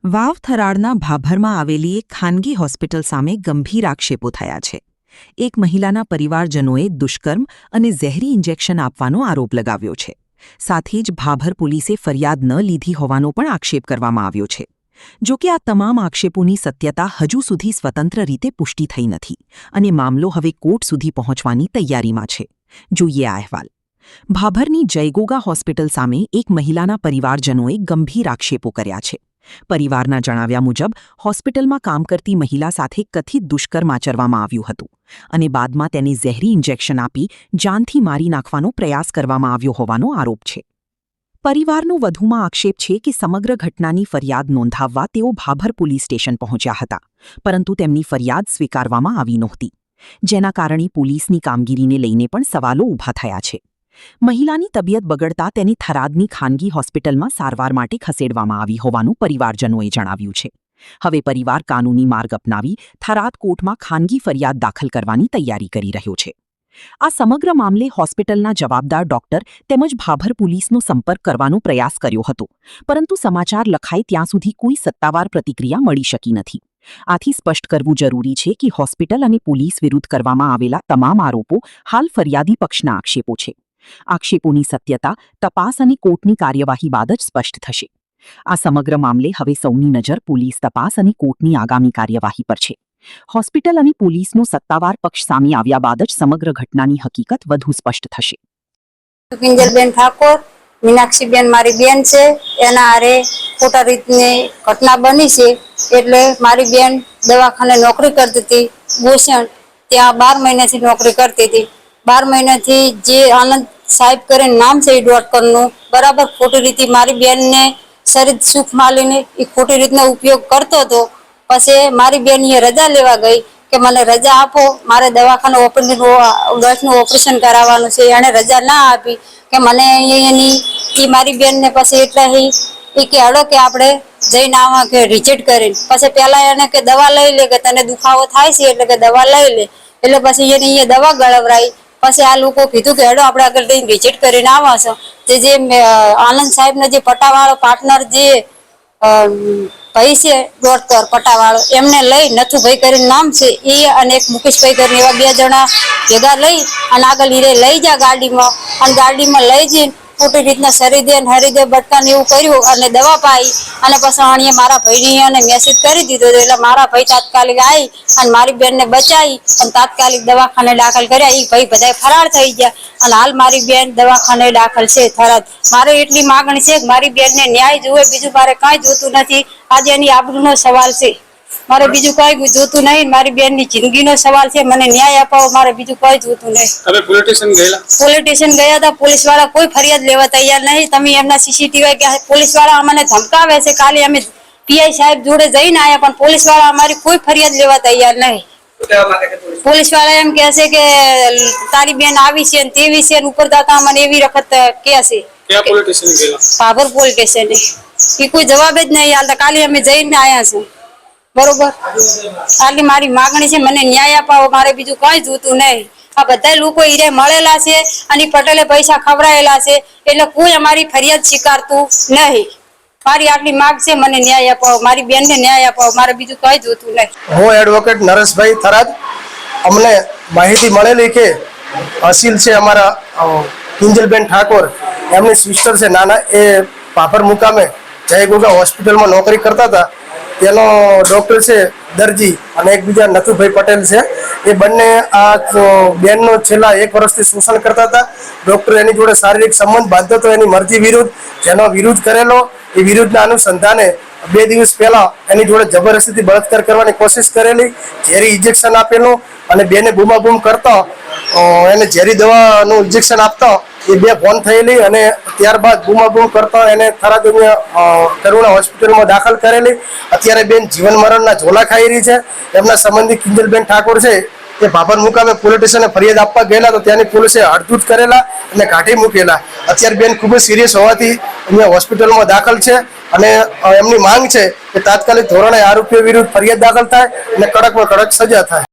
વાવ થરાદના ભાભરમાં આવેલી એક ખાનગી હોસ્પિટલ સામે ગંભીર આક્ષેપો થયા છે. એક મહિલાના પરિવારજનોએ દુષ્કર્મ અને ઝેરી ઇન્જેક્શન આપવાનો આરોપ લગાવ્યો છે. સાથે જ ભાભર પોલીસે ફરિયાદ ન લીધી હોવાનો પણ આક્ષેપ કરવામાં આવ્યો છે. જો કે આ તમામ આક્ષેપોની સત્યતા હજુ સુધી સ્વતંત્ર રીતે પુષ્ટિ થઈ નથી અને મામલો હવે કોર્ટ સુધી પહોંચવાની તૈયારીમાં છે. જોઈએ આ અહેવાલ. ભાભરની જયગોગા હોસ્પિટલ સામે એક મહિલાના પરિવારજનોએ ગંભીર આક્ષેપો કર્યા છે. પરિવારના જણાવ્યા મુજબ હોસ્પિટલમાં કામ કરતી મહિલા સાથે કથિત દુષ્કર્મ આચરવામાં આવ્યું હતું અને બાદમાં તેને ઝેરી ઇન્જેક્શન આપી જાનથી મારી નાખવાનો પ્રયાસ કરવામાં આવ્યો હોવાનો આરોપ છે. પરિવારનો વધુમાં આક્ષેપ છે કે સમગ્ર ઘટનાની ફરિયાદ નોંધાવવા તેઓ ભાભર પોલીસ સ્ટેશન પહોંચ્યા હતા, પરંતુ તેમની ફરિયાદ સ્વીકારવામાં આવી નહોતી, જેના કારણે પોલીસની કામગીરીને લઈને પણ સવાલો ઊભા થયા છે. મહિલાની તબિયત બગડતા તેની થરાદની ખાનગી હોસ્પિટલમાં સારવાર માટે ખસેડવામાં આવી હોવાનું પરિવારજનોએ જણાવ્યું છે. હવે પરિવાર કાનૂની માર્ગ અપનાવી થરાદ કોર્ટમાં ખાનગી ફરિયાદ દાખલ કરવાની તૈયારી કરી રહ્યો છે. આ સમગ્ર મામલે હોસ્પિટલના જવાબદાર ડોક્ટર તેમજ ભાભર પોલીસનો સંપર્ક કરવાનો પ્રયાસ કર્યો હતો, પરંતુ સમાચાર લખાય ત્યાં સુધી કોઈ સત્તાવાર પ્રતિક્રિયા મળી શકી નથી. આથી સ્પષ્ટ કરવું જરૂરી છે કે હોસ્પિટલ અને પોલીસ વિરુદ્ધ કરવામાં આવેલા તમામ આરોપો હાલ ફરિયાદી પક્ષના આક્ષેપો છે. આક્ષેપોની સત્યતા તપાસ અને કોર્ટની કાર્યવાહી બાદ જ સ્પષ્ટ થશે. આ સમગ્ર મામલે હવે સૌની નજર પોલીસ તપાસ અને કોર્ટની આગામી કાર્યવાહી પર છે. હોસ્પિટલ અને પોલીસનો સત્તાવાર પક્ષ સામે આવ્યા બાદ જ સમગ્ર ઘટનાની હકીકત વધુ સ્પષ્ટ થશે. કિંજલબેન ઠાકોર, મીનાક્ષીબેન મારી બેન છે, એના હારે ખોટા રીતની ઘટના બની છે. એટલે મારી બેન દવાખાને નોકરી કરતી હતી, ભૂષણ ત્યાં 12 મહિનાથી નોકરી કરતી હતી. 12 મહિનાથી જે આનંદ સાહેબ કરીને નામ છે એ ડોક્ટરનું, બરાબર ખોટી રીતે મારી બેનને શરીર સુખ માલીને એ ખોટી રીતનો ઉપયોગ કરતો હતો. પછી મારી બેન એ રજા લેવા ગઈ કે મને રજા આપો, મારે દવાખાને ડોક્ટરનું ઓપરેશન કરાવવાનું છે. એણે રજા ના આપી કે મને એની એ મારી બેનને પછી એટલે એ કે હળો કે આપણે જઈને આવા કે રિજેક્ટ કરીને પછી પહેલાં એને કે દવા લઈ લે કે તને દુખાવો થાય છે એટલે કે દવા લઈ લે. એટલે પછી એની એ દવા ગળવરાઈ. પછી આ લોકો કીધું કે હેડો આપણે આગળ જઈને વિઝિટ કરીને આવા છો. તે જે આનંદ સાહેબનો જે પટાવાળો પાર્ટનર જે ભાઈ છે ડોક્ટર પટાવાળો, એમને લઈ નથુભાઈ કરીને નામ છે એ અને એક મુકેશભાઈ કરીને એવા 2 જણા ભેગા લઈ અને આગળ હીરે લઈ જા ગાડીમાં, અને ગાડીમાં લઈ જઈને ખોટી રીતના હરિદે બટકાને એવું કર્યું અને દવા પાઈ. અને પછી અણીએ મારા ભાઈને અને મેસેજ કરી દીધો, એટલે મારા ભાઈ તાત્કાલિક આવી અને મારી બેનને બચાવી અને તાત્કાલિક દવાખાને દાખલ કર્યા. એ ભાઈ બધા ફરાર થઈ ગયા અને હાલ મારી બેન દવાખાને દાખલ છે થરાદ. મારે એટલી માગણી છે કે મારી બેનને ન્યાય જોવે, બીજું મારે કાંઈ જોતું નથી. આજે એની આબરૂનો સવાલ છે, મારે બીજું કઈ જોતું નહીં. મારી બેનની જિંદગીનો સવાલ છે, મને ન્યાય અપાવો, મારે બીજું કઈ જોતું નહીં. તમે પોલીસ સ્ટેશન ગયા હતા, પોલીસ વાળા કોઈ ફરિયાદ લેવા તૈયાર નહીં. તમે એમના સીસીટીવી કે પોલીસ વાળા અમને ધમકાવે છે. કાલે અમે પીઆઈ સાહેબ જોડે જઈને આવ્યા, પણ પોલીસ વાળા અમારી કોઈ ફરિયાદ લેવા તૈયાર નહીં. પોલીસ વાળા એમ કહે છે કે તારી બેન આવી છે ને તેવી છે, ઉપર દાતા અમને એવી વખત કહે છે. ભાભર પોલીસ સ્ટેશન એ કોઈ જવાબ જ નહીં હાલતા. કાલે અમે જઈને આવ્યા છે, બરોબર. આટલી મારી માગણી છે, મને ન્યાય અપાવો, મારે બીજું કઈ જોતું નહીં. આ બધા લોકો હીરે મળેલા છે અને પટેલે પૈસા ખવડાયેલા છે, એટલે કોઈ અમારી ફરિયાદ સ્વીકારતું નહીં. મારી આટલી માગ છે, મને ન્યાય અપાવો, મારી બેનને ન્યાય અપાવો, મારે બીજું કઈ જોતું નહીં. હું એડવોકેટ નરેશભાઈ થરાદ. અમને માહિતી મળેલી કે અસીલ છે અમારા કિંજલબેન ઠાકોર, એમની સિસ્ટર છે નાના, એ ભાભર મુકામે જયગોગા હોસ્પિટલમાં નોકરી કરતા હતા. તેનો ડૉક્ટર છે દરજી અને એક બીજા નથુભાઈ પટેલ છે. એ બંને આ બેનનો છેલ્લા 1 વર્ષથી શોષણ કરતા હતા. ડૉક્ટર એની જોડે શારીરિક સંબંધ બાંધતો હતો એની મરજી વિરુદ્ધ, જેનો વિરોધ કરેલો. એ વિરુદ્ધના અનુસંધાને 2 દિવસ પહેલા એની જોડે જબરદસ્તીથી બળાત્કાર કરવાની કોશિશ કરેલી, ઝેરી ઇન્જેક્શન આપેલું અને બેને બૂમાબૂમ કરતા એને ઝેરી દવાનું ઇન્જેક્શન આપતા એ 2 ફોન થયેલી અને ત્યારબાદ બૂમાબૂમ કરતા એને થરાદ કરુણા હોસ્પિટલમાં દાખલ કરેલી. અત્યારે બેન જીવન મરણના ઝોલા ખાઈ રહી છે. એમના સંબંધી કિંજલબેન ઠાકોર છે એ ભાભર મુકામે પોલીસ સ્ટેશને ફરિયાદ આપવા ગયેલા, તો ત્યાંની પોલીસે હડધૂત કરેલા અને કાઢી મૂકેલા. અત્યારે બેન ખૂબ જ સિરિયસ હોવાથી અહીંયા હોસ્પિટલમાં દાખલ છે અને એમની માંગ છે કે તાત્કાલિક ધોરણે આરોપીઓ વિરુદ્ધ ફરિયાદ દાખલ થાય અને કડકમાં કડક સજા થાય.